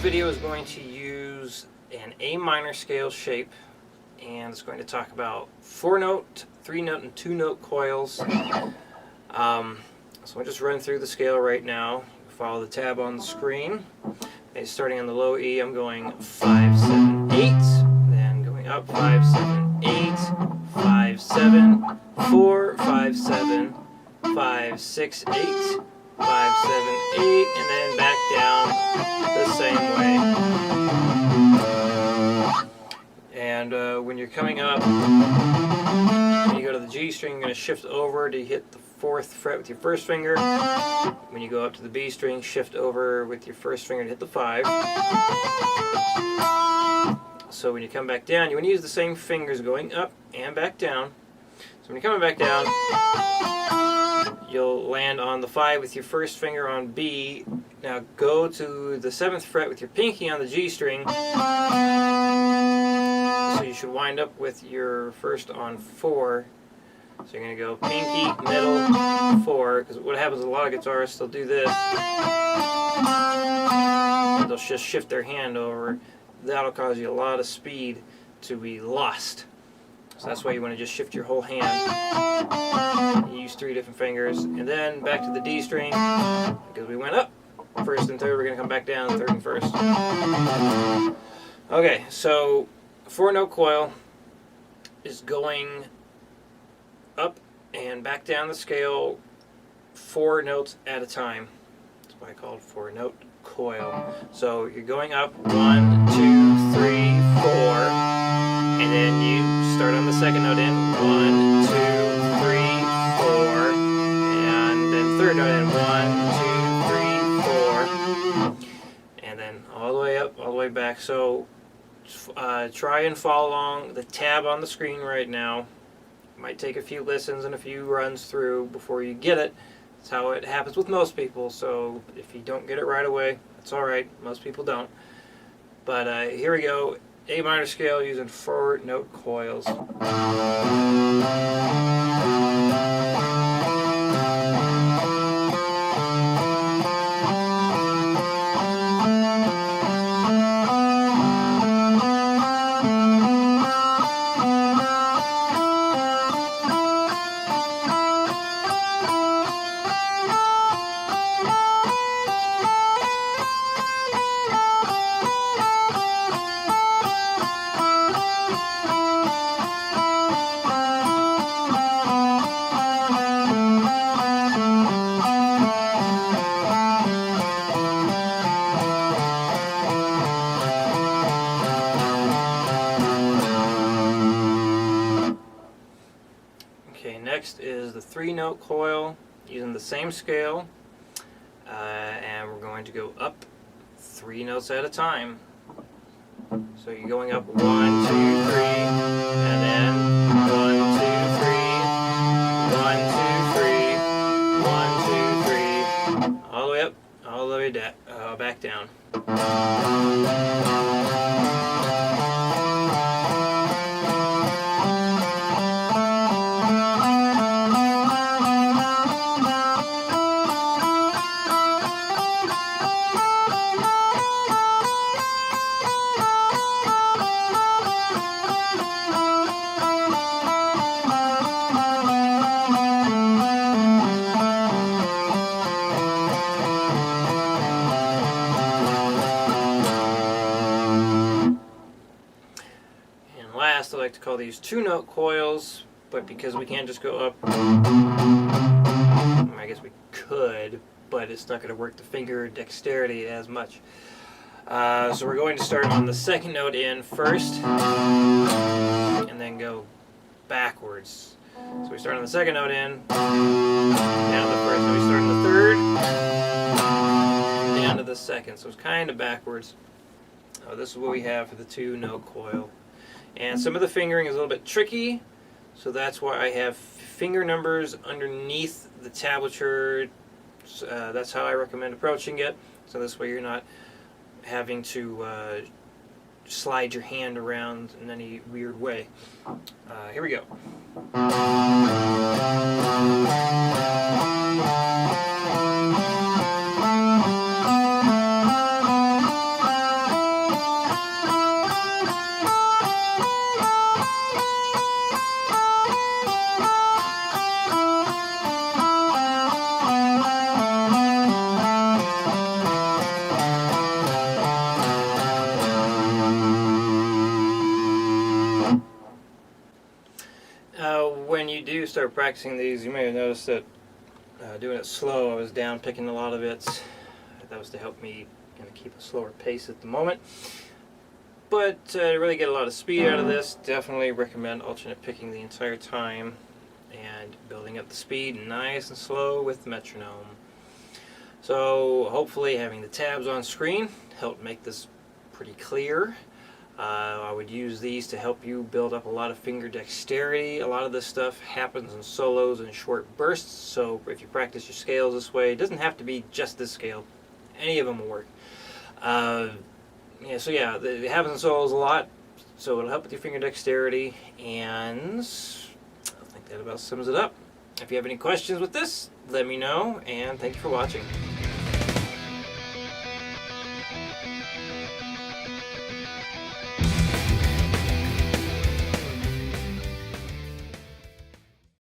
video is going to use an A minor scale shape, and it's going to talk about 4-note, 3-note, and 2-note coils. So I'll just run through the scale right now. Follow the tab on the screen. Okay, starting on the low E, I'm going 5, 7, 8. Then going up 5, 7, 8, 5, 7, 4, 5, 7, 5, 6, 8, 5, 7, 8, and then back down the same way. And when you're coming up, when you go to the G string, you're going to shift over to hit the 4th fret with your first finger. When you go up to the B string, shift over with your first finger to hit the 5. So when you come back down, you want to use the same fingers going up and back down. So when you're coming back down, you'll land on the 5 with your first finger on B. Now go to the 7th fret with your pinky on the G string. So you should wind up with your first on 4. So you're going to go pinky, middle, 4. Because what happens is a lot of guitarists, they'll do this. And they'll just shift their hand over. That'll cause you a lot of speed to be lost. So that's why you want to just shift your whole hand. You use 3 different fingers. And then back to the D string. Because we went up first and third, we're going to come back down third and first. Okay, so 4-note coil is going up and back down the scale 4 notes at a time. That's why I call it 4-note coil. So you're going up 1, 2, 3, 4, and then you start on the second note in 1, 2, 3, 4, and then third note in 1, 2, 3, 4, and then all the way up, all the way back. So try and follow along the tab on the screen right now. Might take a few listens and a few runs through before you get it. That's how it happens with most people, so if you don't get it right away, that's alright. Most people don't. But here we go. A minor scale using 4-note coils. Okay, next is the 3-note coil using the same scale, and we're going to go up 3 notes at a time. So you're going up 1, 2, 3, and then 1, 2, 3, 1, 2, 3, 1, 2, 3, all the way up, all the way back down. Last, I like to call these 2-note coils, but because we can't just go up, I guess we could, but it's not going to work the finger dexterity as much. So we're going to start on the second note in first, and then go backwards. So we start on the second note in, down to the first, and we start on the third, down to the second. So it's kind of backwards. This is what we have for the 2-note coil. And some of the fingering is a little bit tricky, so that's why I have finger numbers underneath the tablature. That's how I recommend approaching it. So this way you're not having to slide your hand around in any weird way. Here we go. When you do start practicing these, you may have noticed that doing it slow, I was down picking a lot of bits. That was to help me kind of keep a slower pace at the moment. But to really get a lot of speed out of this, definitely recommend alternate picking the entire time and building up the speed nice and slow with the metronome. So hopefully having the tabs on screen helped make this pretty clear. I would use these to help you build up a lot of finger dexterity. A lot of this stuff happens in solos and short bursts, so if you practice your scales this way, it doesn't have to be just this scale. Any of them will work. It happens in solos a lot, so it'll help with your finger dexterity, and I think that about sums it up. If you have any questions with this, let me know, and thank you for watching.